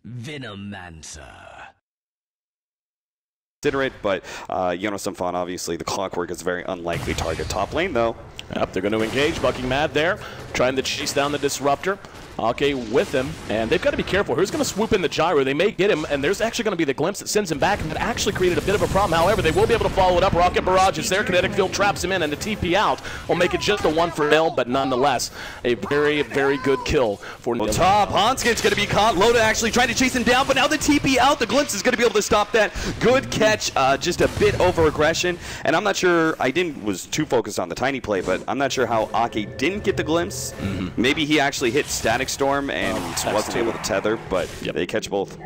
Venomancer. Consider it, but Ninjas-In-Pyjamas, obviously, the Clockwork is a very unlikely target. Top lane, though. Yep, they're going to engage. Bucking Mad there, trying to chase down the Disruptor. Okay, with him, and they've got to be careful. Who's going to swoop in the gyro? They may get him, and there's actually going to be the glimpse that sends him back, and that actually created a bit of a problem. However, they will be able to follow it up. Rocket Barrage is there. Kinetic Field traps him in, and the TP out will make it just a 1 for L, but nonetheless, a very, very good kill for Well, top, Hanskin's going to be caught. Loda actually trying to chase him down, but now the TP out. The glimpse is going to be able to stop that. Good catch, just a bit over aggression, and I'm not sure, was too focused on the tiny play, but I'm not sure how Ake didn't get the glimpse. Maybe he actually hit Static Storm and wasn't able to tether, but they catch both.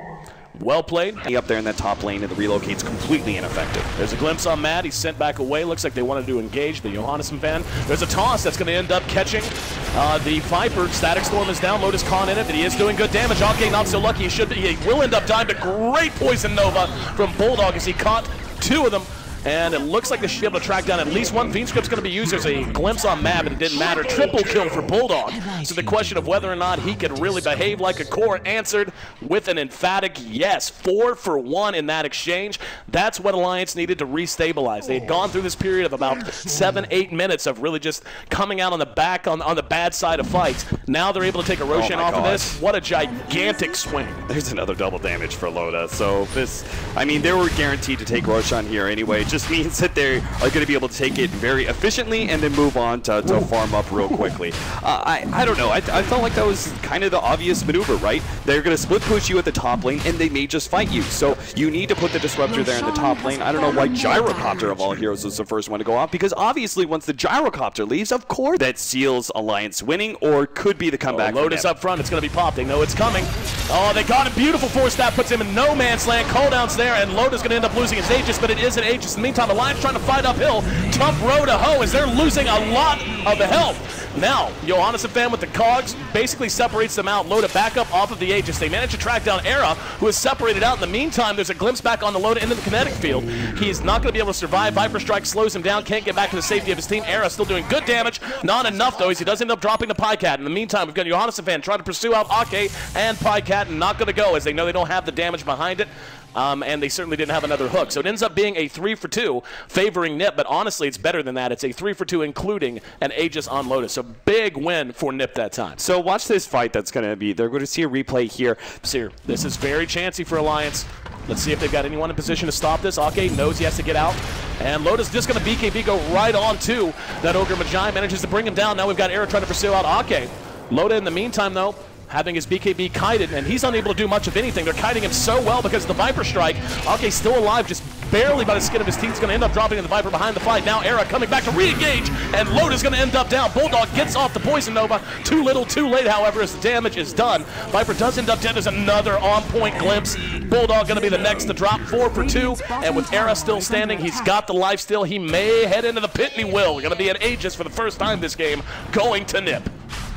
Well played. Up there in that top lane, and the relocate's completely ineffective. There's a glimpse on Mad. He's sent back away. Looks like they wanted to engage the Johannesson fan. There's a toss that's going to end up catching the Viper. Static Storm is down. Lotus Khan in it, but he is doing good damage. Ake not so lucky. He will end up dying, but great Poison Nova from Bulldog as he caught 2 of them. And it looks like they should be able to track down at least one. Fiend Script's going to be used. There's a glimpse on Mad, but it didn't matter. Triple kill for Bulldog. So the question of whether or not he could really behave like a core answered with an emphatic yes. 4 for 1 in that exchange. That's what Alliance needed to restabilize. They had gone through this period of about 7-8 minutes of really just coming out on the back on the bad side of fights. Now they're able to take a Roshan off of this. What a gigantic swing. There's another double damage for Loda. So this, I mean, they were guaranteed to take Roshan here anyway. Just means that they are going to be able to take it very efficiently and then move on to farm up real quickly. I don't know. I felt like that was kind of the obvious maneuver, right? They're going to split push you at the top lane, and they may just fight you. So you need to put the Disruptor there in the top lane. I don't know why Gyrocopter of all heroes was the first one to go off, because obviously once the Gyrocopter leaves, of course, that seals Alliance winning or could be the comeback. Lotus up front. It's going to be popped. They know it's coming. Oh, they got him. Beautiful force stab puts him in no man's land. Cooldown's there, and Loda's going to end up losing his Aegis, but it is an Aegis. In the meantime, Alliance trying to fight uphill. Tough road to hoe as they're losing a lot of the health. Now, Johannesson fan with the cogs basically separates them out. Loda back up off of the Aegis. They manage to track down Era, who is separated out. In the meantime, there's a glimpse back on the Loda into the kinetic field. He's not going to be able to survive. Viper Strike slows him down. Can't get back to the safety of his team. Era still doing good damage. Not enough, though, as he does end up dropping the Pycat. In the meantime, we've got Johannesson fan trying to pursue out Ake and Pycat, and not going to go as they know they don't have the damage behind it. And they certainly didn't have another hook. So it ends up being a 3 for 2 favoring Nip, but honestly, it's better than that. It's a 3 for 2 including an Aegis on Lotus. So big win for Nip that time. So watch this fight that's going to be. They're going to see a replay here. This is very chancy for Alliance. Let's see if they've got anyone in position to stop this. Ake knows he has to get out. And Lotus just going to BKB go right on to that Ogre Magi. Manages to bring him down. Now we've got Era trying to pursue out Ake. Loda in the meantime, though, having his BKB kited, and he's unable to do much of anything. They're kiting him so well because of the Viper Strike. Ake's still alive, just barely by the skin of his teeth. He's going to end up dropping in the Viper behind the fight. Now Era coming back to re-engage, and Loda's going to end up down. Bulldog gets off the Poison Nova. Too little, too late, however, as the damage is done. Viper does end up dead. There's another on-point glimpse. Bulldog going to be the next to drop. 4 for 2, and with Era still standing, he's got the life still. He may head into the pit, and he will. Going to be an Aegis for the first time this game, going to Nip.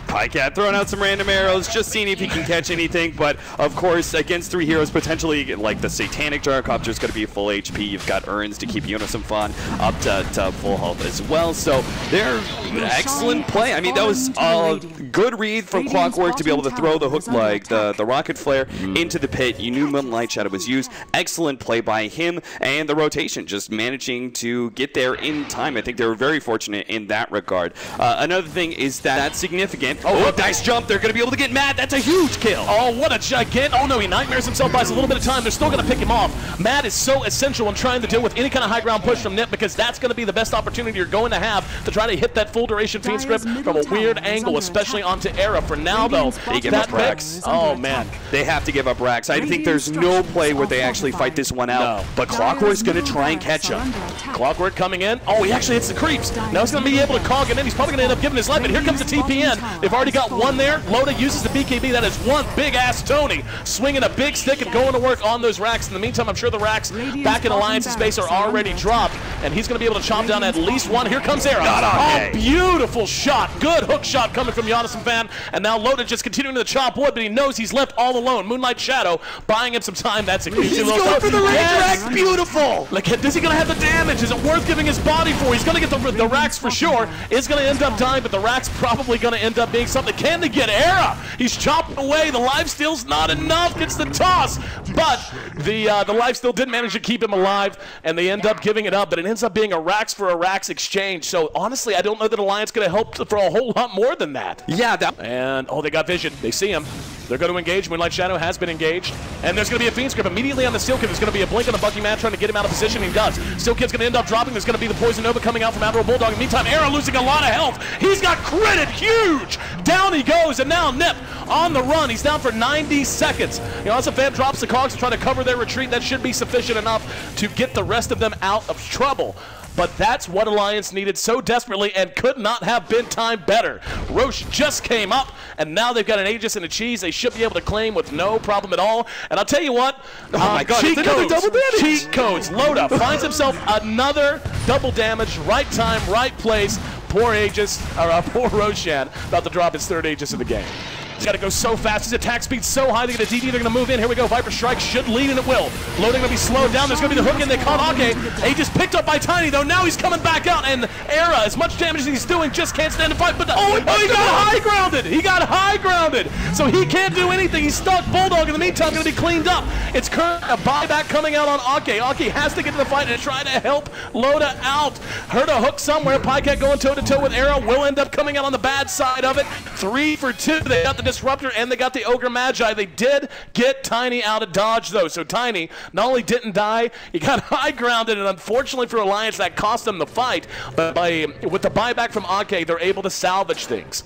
Pycat throwing out some random arrows, just seeing if he can catch anything, but of course, against 3 heroes, potentially, like the Satanic Gyrocopter is going to be full HP. You've got Urns to keep Ninjas-In-Pyjamas up to full health as well, so they're excellent play. I mean, that was a good read from Clockwork to be able to throw the hook, like the Rocket Flare, into the pit. You knew Moonlight Shadow was used. Excellent play by him, and the rotation, just managing to get there in time. I think they were very fortunate in that regard. Another thing is that's significant. Oh, nice jump. They're going to be able to get Mad. That's a huge kill. Oh, what a gigantic. Oh, no, he nightmares himself, buys a little bit of time. They're still going to pick him off. Mad is so essential in trying to deal with any kind of high ground push from Nip, because that's going to be the best opportunity you're going to have to try to hit that full duration Fiend Script from a weird angle, especially onto Era. For now, though, they give up Rax. Oh, man. They have to give up Rax. I think there's no play where they actually fight this one out, but Clockwork's going to try and catch him. Clockwork coming in. Oh, he actually hits the creeps. Now he's going to be able to cog him in. He's probably going to end up giving his life, but here comes the TPN. They've already got one there. Loda uses the BKB. That is one big-ass Tony swinging a big stick and going to work on those racks. In the meantime, I'm sure the racks back in Alliance's base are already dropped, and he's going to be able to chop down at least one. Here comes Era. Oh, beautiful shot. Good hook shot coming from Johannesson fan, and now Loda just continuing to chop wood, but he knows he's left all alone. Moonlight Shadow buying him some time. That's a He's going for the racks. Beautiful. Like, is he going to have the damage? Is it worth giving his body for? He's going to get the racks for sure. Is going to end up dying, but the racks probably going to end up being being something. Can they get Era? He's chopped away. The lifesteal's not enough. Gets the toss, but the lifesteal did manage to keep him alive, and they end up giving it up. But it ends up being a Rax for a Rax exchange. So honestly, I don't know that Alliance going to help for a whole lot more than that. Yeah. And oh, they got vision. They see him. They're going to engage. Moonlight Shadow has been engaged. And there's going to be a Fiend Script immediately on the Steel Kid. There's going to be a blink on the Bucky Man trying to get him out of position. He does. Steel Kid's going to end up dropping. There's going to be the Poison Nova coming out from Admiral Bulldog. In the meantime, Era losing a lot of health. He's got critted huge. Down he goes. And now Nip on the run. He's down for 90 seconds. Fan drops the cogs to try to cover their retreat. That should be sufficient enough to get the rest of them out of trouble. But that's what Alliance needed so desperately and could not have been timed better. Roche just came up, and now they've got an Aegis and a Cheese they should be able to claim with no problem at all. And I'll tell you what, oh my God, cheat codes, double damage. Cheat codes. Loda finds himself another double damage, right time, right place. Poor Aegis, or poor Roshan, about to drop his third Aegis of the game. He's got to go so fast. His attack speed's so high. They get a DD. They're going to move in. Here we go. Viper Strike should lead, and it will. Loading going to be slowed down. There's going to be the hook in. They caught Ake. Aegis picked up by Tiny, though. Now he's coming back out, and Era, as much damage as he's doing, just can't stand the fight. But he got high grounded. He got high grounded. So he can't do anything. He's stuck. Bulldog, in the meantime, going to be cleaned up. It's current a buyback coming out on Ake. Ake has to get to the fight and try to help Loda out. Heard a hook somewhere. Pycat going toe-to-toe with Era. Will end up coming out on the bad side of it. 3 for 2. They got the Disruptor, and they got the Ogre Magi. They did get Tiny out of dodge, though. So Tiny not only didn't die, he got high grounded, and unfortunately for Alliance, that cost them the fight. But with the buyback from Ake, they're able to salvage things.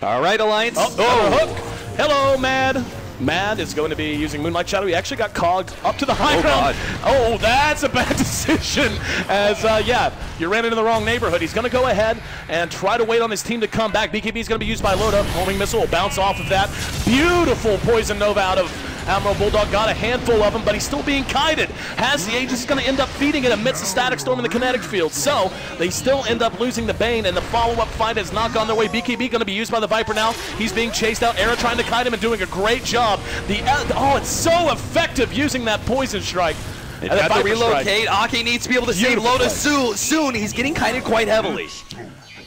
All right, Alliance. Hook. Hello, Mad. Mad is going to be using Moonlight Shadow. He actually got cogged up to the high ground. God. Oh, that's a bad decision. As, yeah, you ran into the wrong neighborhood. He's going to go ahead and try to wait on his team to come back. BKB is going to be used by Loda. Homing missile will bounce off of that. Beautiful Poison Nova out of Admiral Bulldog. Got a handful of them, but he's still being kited. Has the Aegis, is going to end up feeding it amidst the Static Storm in the kinetic field. So they still end up losing the Bane, and the follow-up fight has not gone their way. BKB going to be used by the Viper now. He's being chased out. Era trying to kite him and doing a great job. It's so effective using that Poison Strike. They've got to relocate. Ake needs to be able to save Loda soon. He's getting kited quite heavily.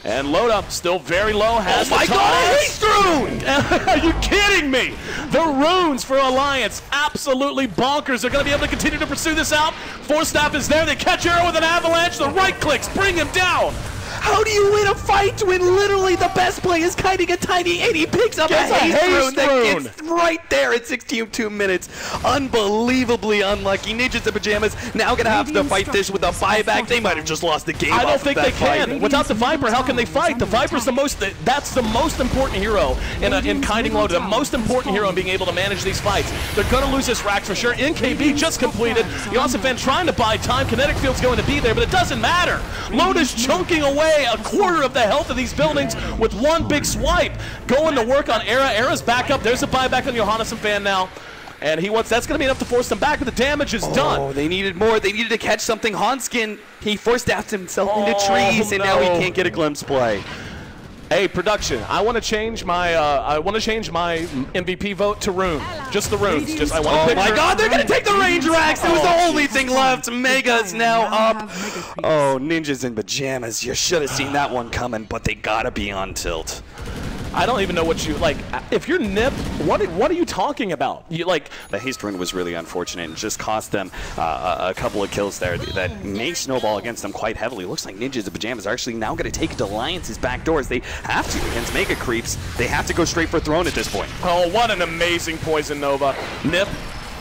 And Loda still very low. Has oh my God, he's through! Are you kidding me? The runes for Alliance, absolutely bonkers. They're going to be able to continue to pursue this out. Force Staff is there. They catch Arrow with an avalanche. The right clicks bring him down. How do you win a fight when literally the best play is kiting a Tiny and he picks up a haste rune that gets right there at 16-2 minutes? Unbelievably unlucky. Ninjas-In-Pyjamas now going to have to fight this with a buyback. They might have just lost the game. I don't think they can. Without the Viper, how can they fight? The Viper's that's the most important hero in kiting Loda, the most important hero in being able to manage these fights. They're going to lose this rack for sure. NKB just completed. Fan trying to buy time. Kinetic Field's going to be there, but it doesn't matter. Loda's chunking away a quarter of the health of these buildings with one big swipe. Going to work on Era. Era's back up. There's a buyback on Johannesson now. And that's going to be enough to force them back, but the damage is done. Oh, they needed more. They needed to catch something. Hanskin, he force-staffed himself into trees, and now he can't get a glimpse play. Hey, production, I want to change my MVP vote to Rune. Just the runes. I want to pick. Oh my God, they're gonna take the range racks. It was the only thing left. Mega's now up. Oh, Ninjas-In-Pyjamas. You should have seen that one coming, but they gotta be on tilt. I don't even know what you like. If you're Nip, what are you talking about? The haste rune was really unfortunate and just cost them a couple of kills there that may snowball against them quite heavily. Looks like Ninjas-In-Pyjamas are actually now going to take it to Alliance's back doors. They have to against Mega Creeps. They have to go straight for Throne at this point. Oh, what an amazing Poison Nova. Nip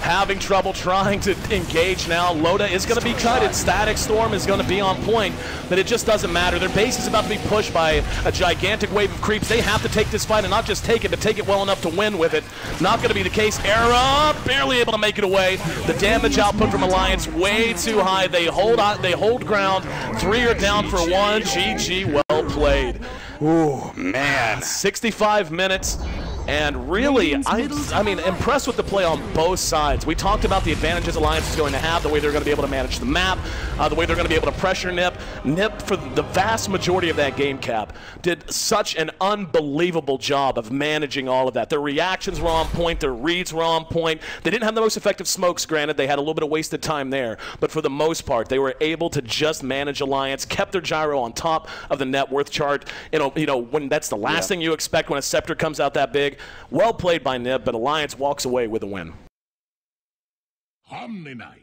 having trouble trying to engage now. Loda is going to be kited. Static Storm is going to be on point, but it just doesn't matter. Their base is about to be pushed by a gigantic wave of creeps. They have to take this fight and not just take it, but take it well enough to win with it. Not going to be the case. Era barely able to make it away. The damage output from Alliance way too high. They hold ground. 3 are down for 1. GG, well played. Ooh, man. 65 minutes. And really, I mean, impressed with the play on both sides. We talked about the advantages Alliance is going to have, the way they're going to be able to manage the map, the way they're going to be able to pressure Nip. Nip, for the vast majority of that game, Cap, did such an unbelievable job of managing all of that. Their reactions were on point, their reads were on point. They didn't have the most effective smokes, granted. They had a little bit of wasted time there. But for the most part, they were able to just manage Alliance, kept their gyro on top of the net worth chart. You know, when that's the last thing you expect when a Scepter comes out that big. Well played by Nip, but Alliance walks away with a win. Omni Knight.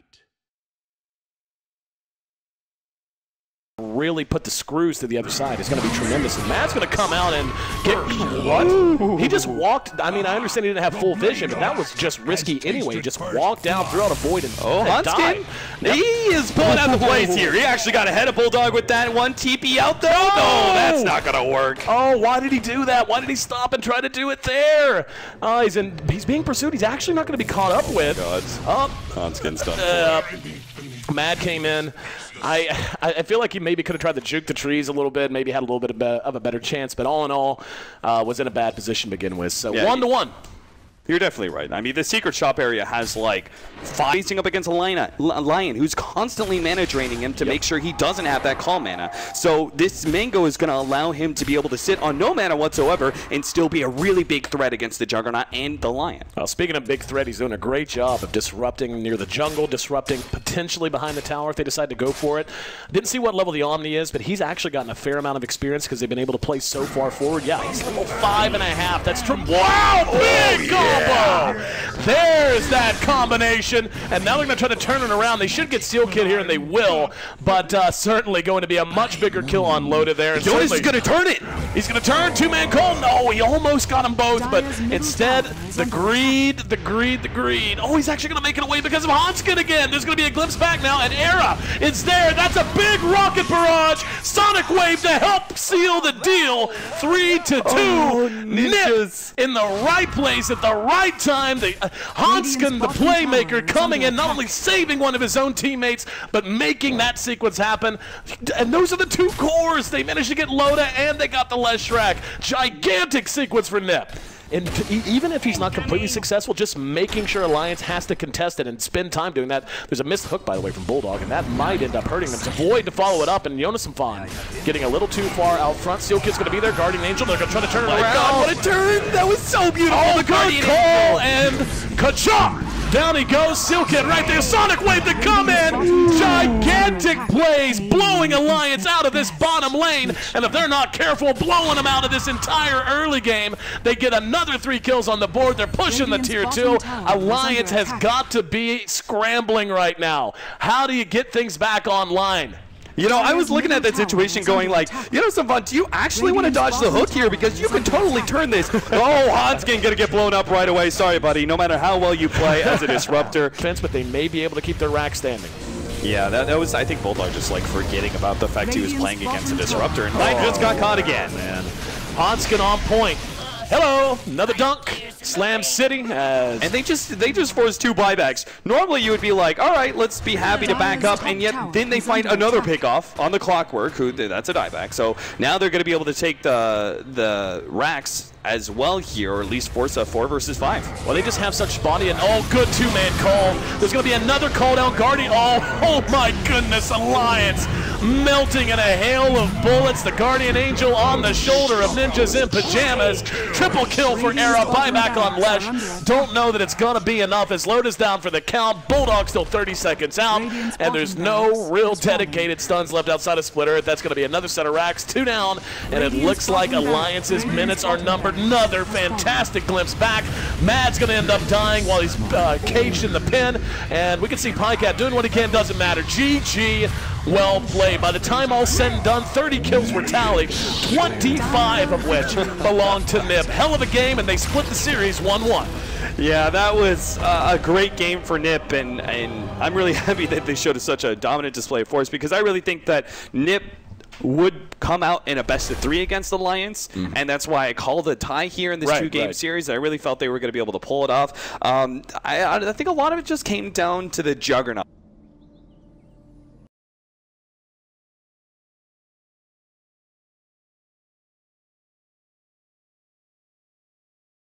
Really put the screws to the other side. It's going to be tremendous. And Matt's going to come out and get what? He just walked. I mean, I understand he didn't have full vision, but that was just risky anyway. He just walked down, threw out a void, and Hanskin, he is pulling out the plays here. He actually got ahead of Bulldog with that one TP out there. No, that's not going to work. Oh, why did he do that? Why did he stop and try to do it there? He's being pursued. He's actually not going to be caught up with. Hanskin's done. Mad came in. I feel like he maybe could have tried to juke the trees a little bit, maybe had a little bit of a better chance, but all in all, was in a bad position to begin with. So 1-1. You're definitely right. I mean, the secret shop area has, like, facing up against a Lion who's constantly mana draining him to make sure he doesn't have that call mana. So this Mango is going to allow him to be able to sit on no mana whatsoever and still be a really big threat against the Juggernaut and the Lion. Well, speaking of big threat, he's doing a great job of disrupting near the jungle, disrupting potentially behind the tower if they decide to go for it. Didn't see what level the Omni is, but he's actually gotten a fair amount of experience because they've been able to play so far forward. Yeah, he's level 5.5. That's wow, big combo! There's that combination, and now they're going to try to turn it around. They should get Steel Kid here, and they will, but certainly going to be a much bigger kill on Loda there. Jonas is going to turn it. He's going to turn two-man call. No, he almost got them both, but instead, the greed. Oh, he's actually going to make it away because of Hanskin again. There's going to be a glimpse back now, and Era is there. That's a big rocket barrage. Sonic Wave to help seal the deal. 3-2. Ninjas in the right place at the right time. Hanskin, the playmaker, coming in, not only saving one of his own teammates, but making that sequence happen. And those are the two cores. They managed to get Loda, and they got the Leshrac. Gigantic sequence for Nip. And even if he's not completely successful, just making sure Alliance has to contest it and spend time doing that. There's a missed hook, by the way, from Bulldog, and that might end up hurting them. It's a void to follow it up, and Ninjas-In-Pyjamas getting a little too far out front. Steel Kid's going to be there. Guardian Angel, they're going to try to turn it around. God, what a turn! That was so beautiful. Oh, the good call, and ka-chop! Down he goes, Steel Kid right there, Sonic Wave to come in, gigantic plays, blowing Alliance out of this bottom lane, and if they're not careful, blowing them out of this entire early game. They get another 3 kills on the board, they're pushing the tier 2. Alliance has got to be scrambling right now. How do you get things back online? You know, I was looking at that situation going like, you know, Samvan, do you actually want to dodge the hook here? Because you can totally turn this. Oh, Hanskin going to get blown up right away. Sorry, buddy. No matter how well you play as a disruptor. But they may be able to keep their rack standing. Yeah, that was, I think, Bulldog just like forgetting about the fact he was playing against a disruptor. And Knight just got caught again. Man. Hanskin on point. Hello, another dunk. Slam City. And they just forced 2 buybacks. Normally you would be like, all right, let's be happy to back up, and yet then they find another pickoff on the Clockwork, who that's a dieback. So now they're going to be able to take the racks as well here, or at least force a 4 versus 5. Well, they just have such body, and good 2-man call. There's going to be another call down. Guardian. Oh my goodness, Alliance melting in a hail of bullets. The Guardian Angel on the shoulder of Ninjas-In-Pyjamas. Triple kill for Era. Buyback on Lesh. Don't know that it's going to be enough as Loda's down for the count. Bulldog still 30 seconds out, and there's no real dedicated stuns left outside of Splitter. That's going to be another set of racks. 2 down, and it looks like Alliance's minutes are numbered. Another fantastic glimpse back. Mad's going to end up dying while he's caged in the pin, and we can see Pycat doing what he can. Doesn't matter. GG. Well played. By the time all said and done, 30 kills were tallied, 25 of which belonged to Nip. Hell of a game, and they split the series 1-1. Yeah, that was a great game for Nip, and I'm really happy that they showed such a dominant display of force, because I really think that Nip would come out in a best-of-3 against Alliance, and that's why I called a tie here in this 2-game series. I really felt they were going to be able to pull it off. I think a lot of it just came down to the Juggernaut.